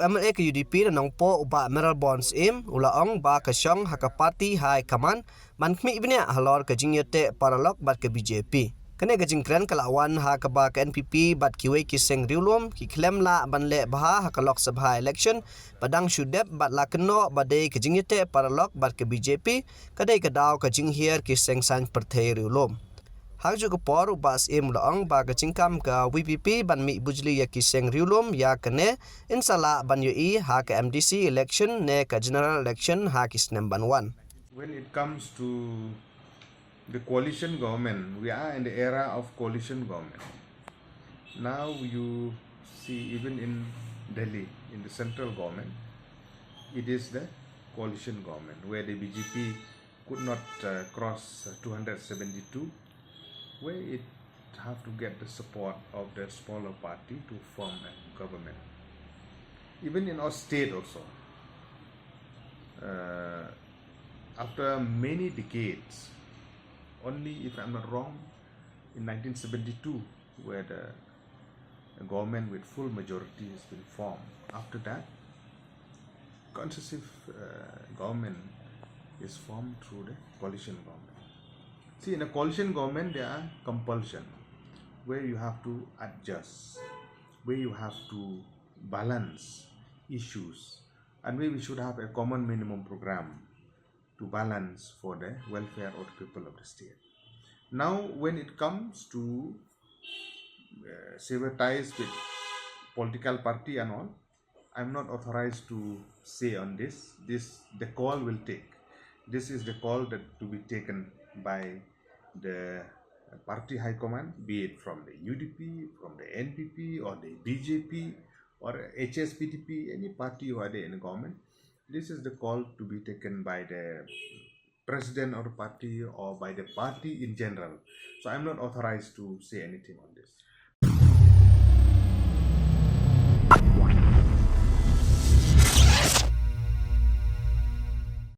MLA ke UDP na nongpo uba Mayralborn im ulaong ba ke Shong hakapati hai kaman man Khmihbniah halor ke Jingiateh Paralok bat ke BJP. Kene ke jingkren kelawan ha ke ba ke NPP bat kiwe kiseng riulum ki klem la ban le baha ha ke Lok Sabha election padang shudep bat la keno badai ke Jingiateh Paralok bat ke BJP kadai ke daw ke jinghier kiseng san perthei riulum. Hak juga por ubas im laong ba ke cingkam ke WPP ban mi bujli ya kiseng riulum ya kene insala ban yui ha ke MDC election ne ke general election ha kisnem ban wan. When it comes to the coalition government, we are in the era of coalition government. Now you see even in Delhi, in the central government, it is the coalition government where the BJP could not cross 272, where it have to get the support of the smaller party to form a government. Even in our state also, after many decades, only if I'm not wrong, in 1972, where the government with full majority has been formed. After that, concessive government is formed through the coalition government. See, in a coalition government, there are compulsion, where you have to adjust, where you have to balance issues, and where we should have a common minimum program to balance for the welfare of the people of the state. Now, when it comes to sever ties with political party and all, I'm not authorized to say on this. The call will take. This is the call that to be taken by the party high command, be it from the UDP, from the NPP, or the BJP, or HSPTP, any party who are there in the government. This is the call to be taken by the president of the party or by the party in general. So I'm not authorized to say anything on this.